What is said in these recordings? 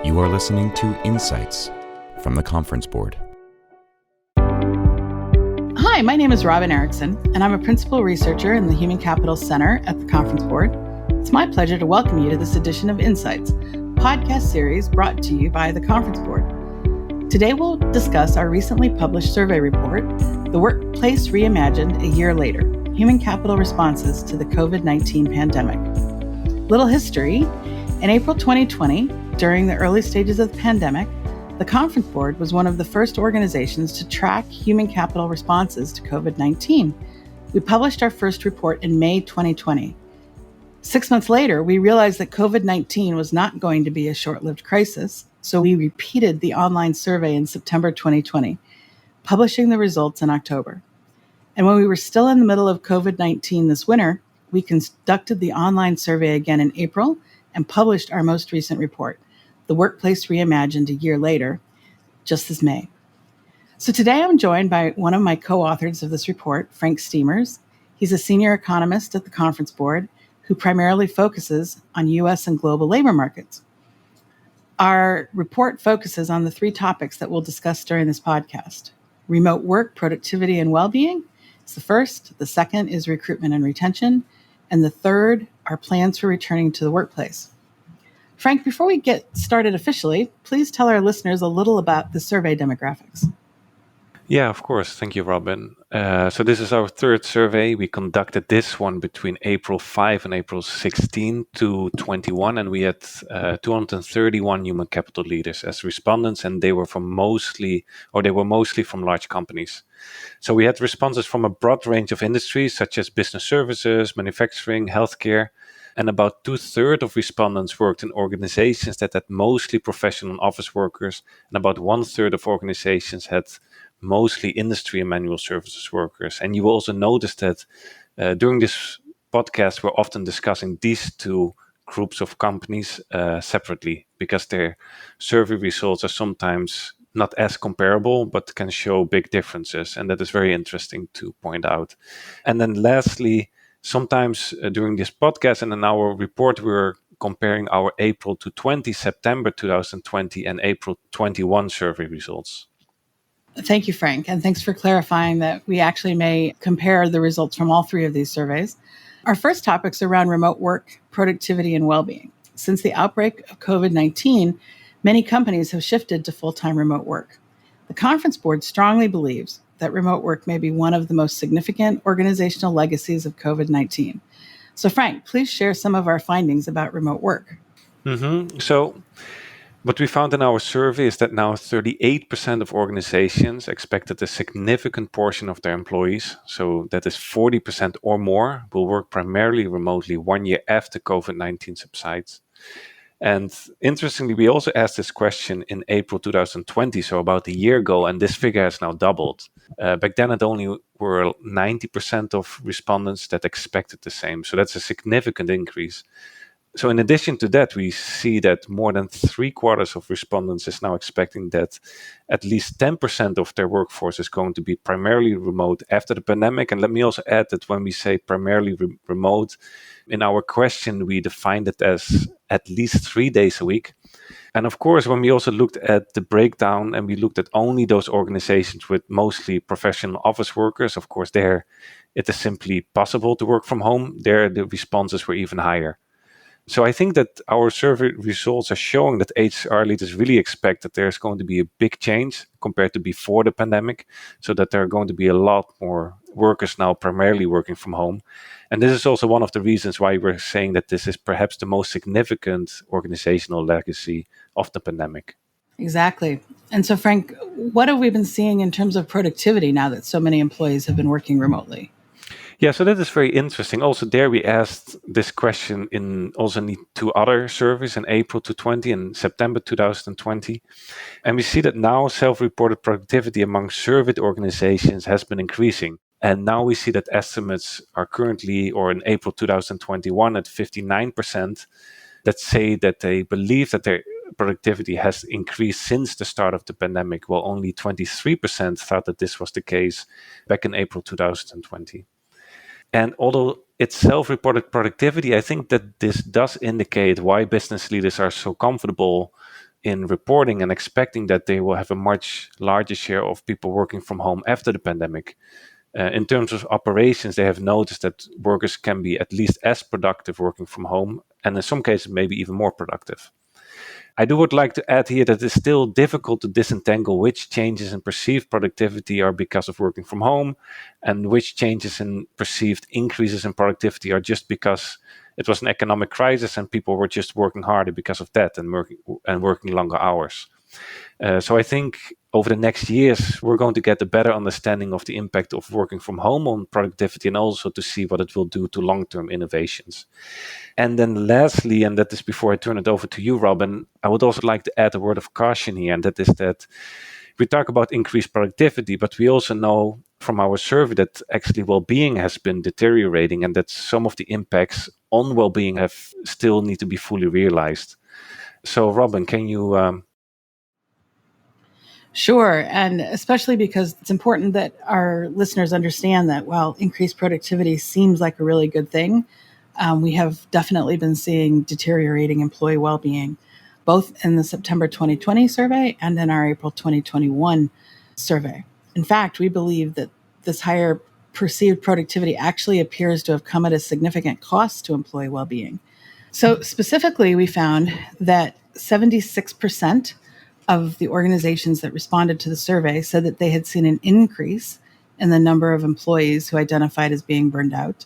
You are listening to Insights from the Conference Board. Hi, my name is Robin Erickson, and I'm a principal researcher in the Human Capital Center at the Conference Board. It's my pleasure to welcome you to this edition of Insights, a podcast series brought to you by the Conference Board. Today we'll discuss our recently published survey report, The Workplace Reimagined a Year Later, Human Capital Responses to the COVID-19 Pandemic. Little history. In April 2020, during the early stages of the pandemic, the Conference Board was one of the first organizations to track human capital responses to COVID-19. We published our first report in May 2020. 6 months later, we realized that COVID-19 was not going to be a short-lived crisis, so we repeated the online survey in September 2020, publishing the results in October. And when we were still in the middle of COVID-19 this winter, we conducted the online survey again in April and published our most recent report, The Workplace Reimagined a Year Later, just this May. So today I'm joined by one of my co-authors of this report, Frank Steemers. He's a senior economist at the Conference Board who primarily focuses on U.S. and global labor markets. Our report focuses on the three topics that we'll discuss during this podcast. Remote work, productivity, and well-being is the first. The second is recruitment and retention. And the third are plans for returning to the workplace. Frank, before we get started officially, please tell our listeners a little about the survey demographics. Yeah, of course. Thank you, Robin. So this is our third survey. We conducted this one between April 5 and April 16 to 21, and we had 231 human capital leaders as respondents, and they were mostly from large companies. So we had responses from a broad range of industries such as business services, manufacturing, healthcare, and about 2/3 of respondents worked in organizations that had mostly professional office workers, and about 1/3 of organizations had mostly industry and manual services workers. And you will also notice that during this podcast, we're often discussing these two groups of companies separately because their survey results are sometimes not as comparable, but can show big differences. And that is very interesting to point out. And then lastly, sometimes during this podcast and in our report, we're comparing our April to September 2020 and April 21 survey results. Thank you, Frank, and thanks for clarifying that we actually may compare the results from all three of these surveys. Our first topics are around remote work, productivity, and well-being. Since the outbreak of COVID-19, many companies have shifted to full-time remote work. The Conference Board strongly believes that remote work may be one of the most significant organizational legacies of COVID-19. So Frank, please share some of our findings about remote work. So what we found in our survey is that now 38% of organizations expect that a significant portion of their employees, so that is 40% or more, will work primarily remotely 1 year after COVID-19 subsides. And interestingly, we also asked this question in April 2020, so about a year ago, and this figure has now doubled. Back then, it only were 90% of respondents that expected the same. So that's a significant increase. So in addition to that, we see that more than 3/4 of respondents is now expecting that at least 10% of their workforce is going to be primarily remote after the pandemic. And let me also add that when we say primarily remote, in our question, we defined it as at least 3 days a week. And of course, when we also looked at the breakdown and we looked at only those organizations with mostly professional office workers, of course, there it is simply possible to work from home. There, the responses were even higher. So I think that our survey results are showing that HR leaders really expect that there's going to be a big change compared to before the pandemic, so that there are going to be a lot more workers now primarily working from home. And this is also one of the reasons why we're saying that this is perhaps the most significant organizational legacy of the pandemic. Exactly. And so Frank, what have we been seeing in terms of productivity now that so many employees have been working remotely? Yeah, so that is very interesting. Also there we asked this question in two other surveys in April 2020 and September 2020. And we see that now self-reported productivity among surveyed organizations has been increasing. And now we see that estimates are currently, or in April 2021, at 59% that say that they believe that their productivity has increased since the start of the pandemic, while only 23% thought that this was the case back in April 2020. And although it's self-reported productivity, I think that this does indicate why business leaders are so comfortable in reporting and expecting that they will have a much larger share of people working from home after the pandemic. In terms of operations, they have noticed that workers can be at least as productive working from home, and in some cases, maybe even more productive. I would like to add here that it's still difficult to disentangle which changes in perceived productivity are because of working from home and which changes in perceived increases in productivity are just because it was an economic crisis and people were just working harder because of that and working longer hours. So I think over the next years, we're going to get a better understanding of the impact of working from home on productivity and also to see what it will do to long-term innovations. And then lastly, and that is before I turn it over to you, Robin, I would also like to add a word of caution here, and that is that we talk about increased productivity, but we also know from our survey that actually well-being has been deteriorating and that some of the impacts on well-being still need to be fully realized. So Robin, can you... Sure. And especially because it's important that our listeners understand that while increased productivity seems like a really good thing, we have definitely been seeing deteriorating employee well-being, both in the September 2020 survey and in our April 2021 survey. In fact, we believe that this higher perceived productivity actually appears to have come at a significant cost to employee well-being. So specifically, we found that 76% of the organizations that responded to the survey said that they had seen an increase in the number of employees who identified as being burned out.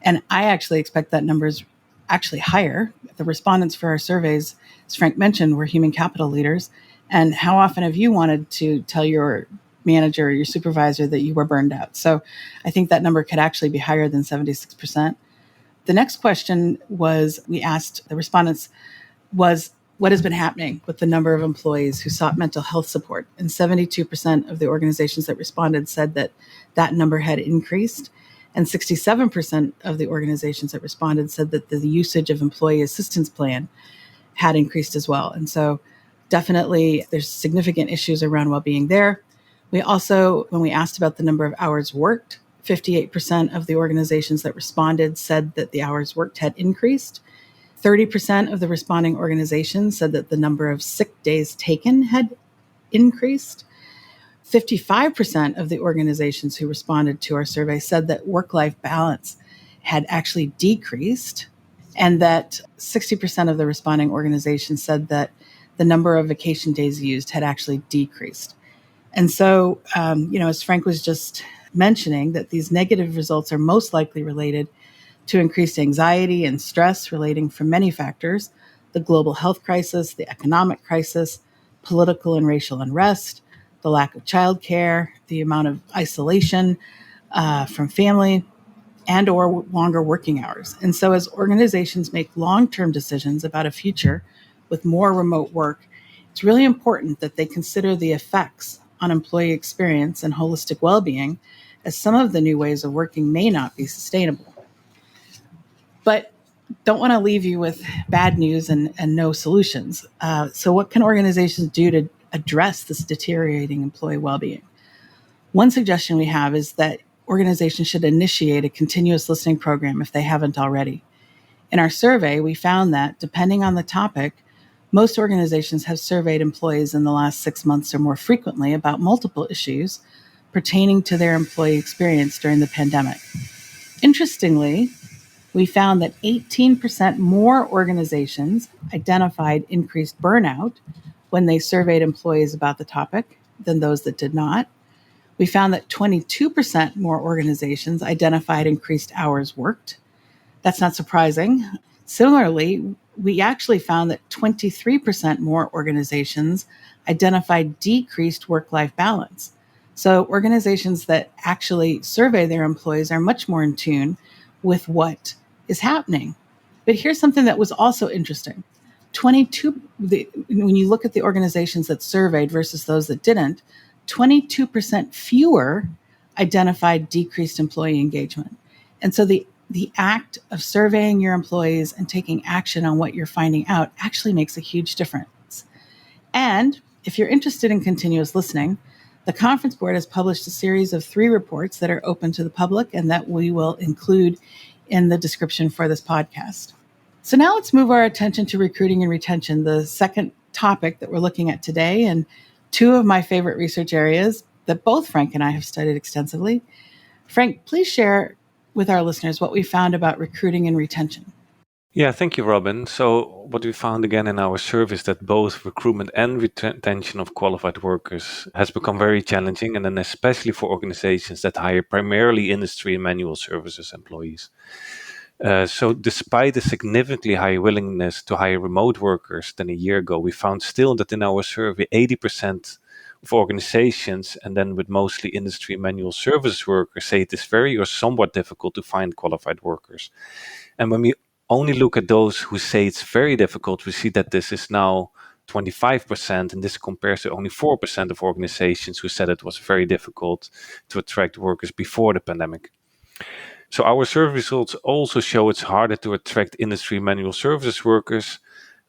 And I actually expect that number is actually higher. The respondents for our surveys, as Frank mentioned, were human capital leaders. And how often have you wanted to tell your manager or your supervisor that you were burned out? So I think that number could actually be higher than 76%. The next question we asked the respondents was, what has been happening with the number of employees who sought mental health support? And 72% of the organizations that responded said that that number had increased. And 67% of the organizations that responded said that the usage of employee assistance plan had increased as well. And so definitely there's significant issues around well-being there. We also, when we asked about the number of hours worked, 58% of the organizations that responded said that the hours worked had increased. 30% of the responding organizations said that the number of sick days taken had increased. 55% of the organizations who responded to our survey said that work-life balance had actually decreased, and that 60% of the responding organizations said that the number of vacation days used had actually decreased. And so, as Frank was just mentioning, that these negative results are most likely related to increased anxiety and stress relating from many factors: the global health crisis, the economic crisis, political and racial unrest, the lack of childcare, the amount of isolation from family, and or longer working hours. And so as organizations make long-term decisions about a future with more remote work, it's really important that they consider the effects on employee experience and holistic well-being, as some of the new ways of working may not be sustainable. But don't want to leave you with bad news and no solutions. So what can organizations do to address this deteriorating employee well-being? One suggestion we have is that organizations should initiate a continuous listening program if they haven't already. In our survey, we found that, depending on the topic, most organizations have surveyed employees in the last 6 months or more frequently about multiple issues pertaining to their employee experience during the pandemic. Interestingly, we found that 18% more organizations identified increased burnout when they surveyed employees about the topic than those that did not. We found that 22% more organizations identified increased hours worked. That's not surprising. Similarly, we actually found that 23% more organizations identified decreased work-life balance. So organizations that actually survey their employees are much more in tune with what is happening. But here's something that was also interesting. When you look at the organizations that surveyed versus those that didn't, 22% fewer identified decreased employee engagement. And so the act of surveying your employees and taking action on what you're finding out actually makes a huge difference. And if you're interested in continuous listening, the Conference Board has published a series of 3 reports that are open to the public and that we will include in the description for this podcast. So now let's move our attention to recruiting and retention, the second topic that we're looking at today, and two of my favorite research areas that both Frank and I have studied extensively. Frank, please share with our listeners what we found about recruiting and retention. Yeah, thank you, Robin. So, what we found again in our survey is that both recruitment and retention of qualified workers has become very challenging, and then especially for organizations that hire primarily industry and manual services employees. So, despite the significantly higher willingness to hire remote workers than a year ago, we found still that in our survey, 80% of organizations, and then with mostly industry and manual services workers, say it is very or somewhat difficult to find qualified workers. And when we only look at those who say it's very difficult, we see that this is now 25%, and this compares to only 4% of organizations who said it was very difficult to attract workers before the pandemic. So our survey results also show it's harder to attract industry manual services workers.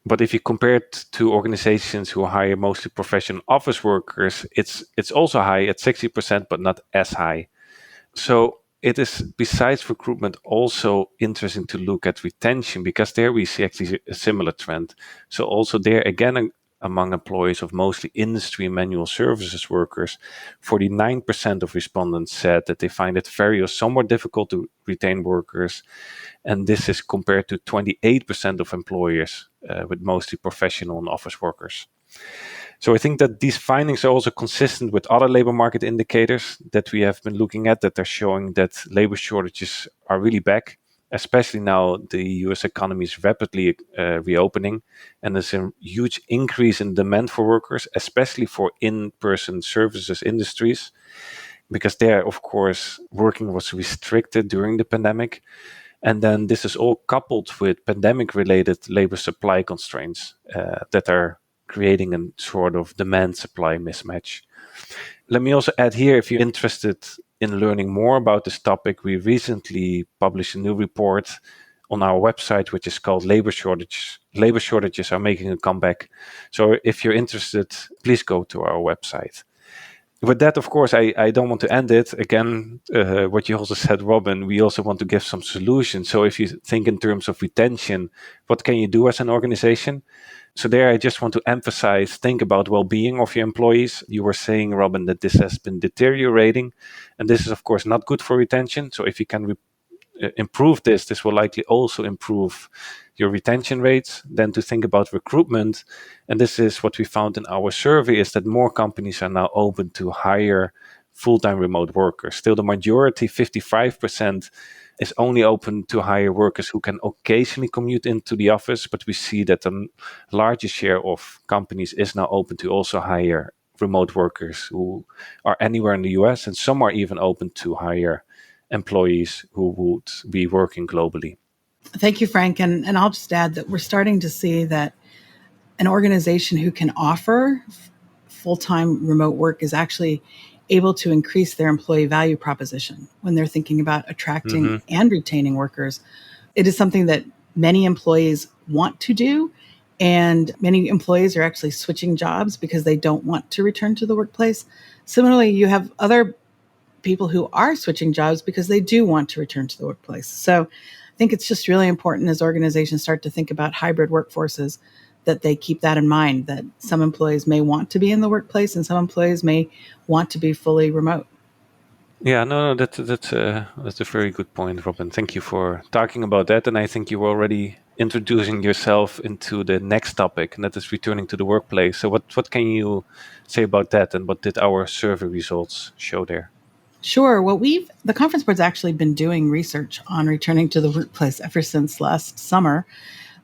But if you compare it to organizations who hire mostly professional office workers, it's also high at 60%, but not as high. So it is, besides recruitment, also interesting to look at retention, because there we see actually a similar trend. So also there, again, among employees of mostly industry and manual services workers, 49% of respondents said that they find it very or somewhat difficult to retain workers. And this is compared to 28% of employers with mostly professional and office workers. So I think that these findings are also consistent with other labor market indicators that we have been looking at, that are showing that labor shortages are really back, especially now the US economy is rapidly reopening, and there's a huge increase in demand for workers, especially for in-person services industries, because there, of course, working was restricted during the pandemic. And then this is all coupled with pandemic-related labor supply constraints that are creating a sort of demand-supply mismatch. Let me also add here, if you're interested in learning more about this topic, we recently published a new report on our website, which is called Labor Shortages. Labor shortages are making a comeback. So if you're interested, please go to our website. With that, of course, I don't want to end it. Again, what you also said, Robin, we also want to give some solutions. So if you think in terms of retention, what can you do as an organization? So there, I just want to emphasize, think about well-being of your employees. You were saying, Robin, that this has been deteriorating, and this is, of course, not good for retention. So if you can improve this will likely also improve your retention rates. Then to think about recruitment, and this is what we found in our survey, is that more companies are now open to hire full-time remote workers. Still, the majority, 55%, is only open to hire workers who can occasionally commute into the office, but we see that the largest share of companies is now open to also hire remote workers who are anywhere in the US, and some are even open to hire employees who would be working globally. Thank you, Frank. And I'll just add that we're starting to see that an organization who can offer full-time remote work is actually able to increase their employee value proposition when they're thinking about attracting and retaining workers. It is something that many employees want to do, and many employees are actually switching jobs because they don't want to return to the workplace. Similarly, you have other people who are switching jobs because they do want to return to the workplace. So I think it's just really important as organizations start to think about hybrid workforces that they keep that in mind, that some employees may want to be in the workplace and some employees may want to be fully remote. Yeah, no, that's a very good point, Robin. Thank you for talking about that. And I think you were already introducing yourself into the next topic, and that is returning to the workplace. So what can you say about that, and what did our survey results show there? Sure. Well, the Conference Board's actually been doing research on returning to the workplace ever since last summer.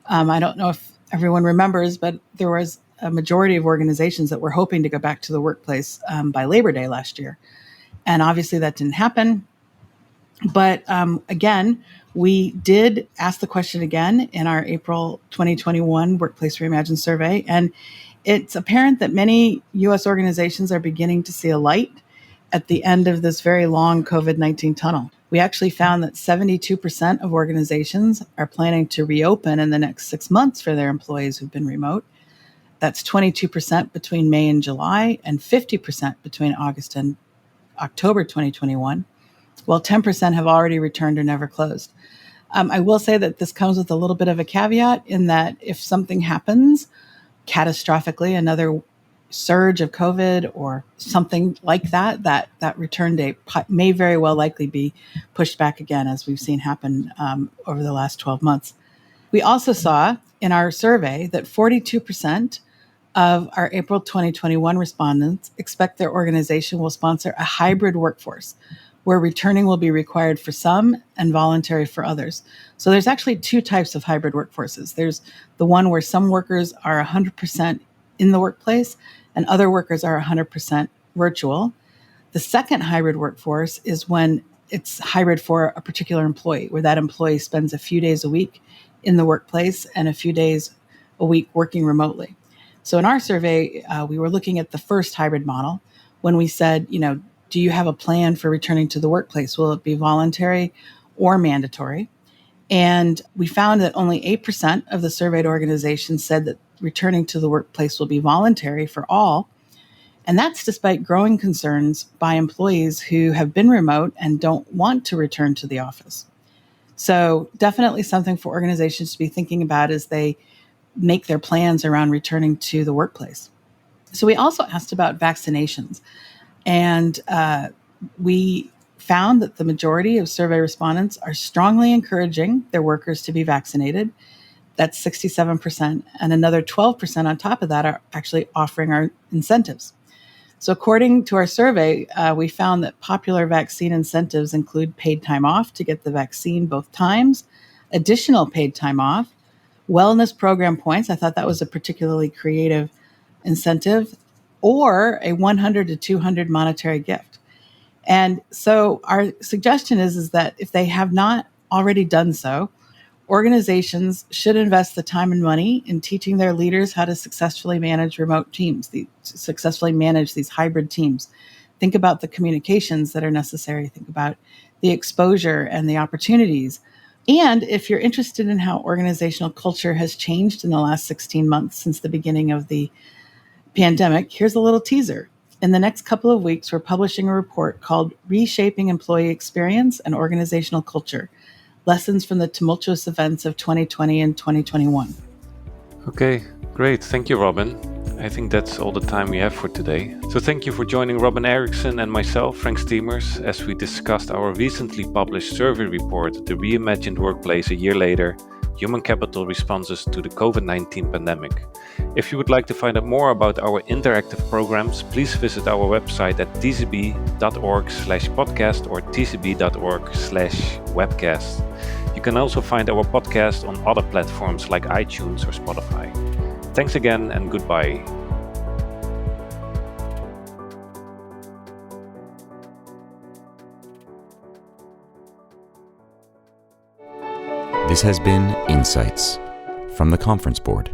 I don't know if everyone remembers, but there was a majority of organizations that were hoping to go back to the workplace by Labor Day last year. And obviously that didn't happen. But again, we did ask the question again in our April 2021 Workplace Reimagined survey. And it's apparent that many U.S. organizations are beginning to see a light at the end of this very long COVID-19 tunnel. We actually found that 72% of organizations are planning to reopen in the next 6 months for their employees who've been remote. That's 22% between May and July, and 50% between August and October 2021, while 10% have already returned or never closed. I will say that this comes with a little bit of a caveat in that if something happens catastrophically another surge of COVID or something like that, that return date may very well likely be pushed back again, as we've seen happen over the last 12 months. We also saw in our survey that 42% of our April 2021 respondents expect their organization will sponsor a hybrid workforce where returning will be required for some and voluntary for others. So there's actually two types of hybrid workforces. There's the one where some workers are 100% in the workplace and other workers are 100% virtual. The second hybrid workforce is when it's hybrid for a particular employee, where that employee spends a few days a week in the workplace and a few days a week working remotely. So in our survey, we were looking at the first hybrid model when we said, do you have a plan for returning to the workplace? Will it be voluntary or mandatory? And we found that only 8% of the surveyed organizations said that returning to the workplace will be voluntary for all. And that's despite growing concerns by employees who have been remote and don't want to return to the office. So definitely something for organizations to be thinking about as they make their plans around returning to the workplace. So we also asked about vaccinations. And we found that the majority of survey respondents are strongly encouraging their workers to be vaccinated. That's 67%. And another 12% on top of that are actually offering our incentives. So according to our survey, we found that popular vaccine incentives include paid time off to get the vaccine both times, additional paid time off, wellness program points. I thought that was a particularly creative incentive, or a 100 to 200 monetary gift. And so our suggestion is that if they have not already done so, organizations should invest the time and money in teaching their leaders how to successfully manage remote teams, successfully manage these hybrid teams. Think about the communications that are necessary. Think about the exposure and the opportunities. And if you're interested in how organizational culture has changed in the last 16 months since the beginning of the pandemic, here's a little teaser. In the next couple of weeks, we're publishing a report called Reshaping Employee Experience and Organizational Culture, Lessons from the Tumultuous Events of 2020 and 2021. Okay, great. Thank you, Robin. I think that's all the time we have for today. So thank you for joining Robin Erickson and myself, Frank Steemers, as we discussed our recently published survey report, The Reimagined Workplace a Year Later, Human Capital Responses to the COVID-19 Pandemic. If you would like to find out more about our interactive programs, please visit our website at tcb.org/podcast or tcb.org/webcast. You can also find our podcast on other platforms like iTunes or Spotify. Thanks again and goodbye. This has been Insights from the Conference Board.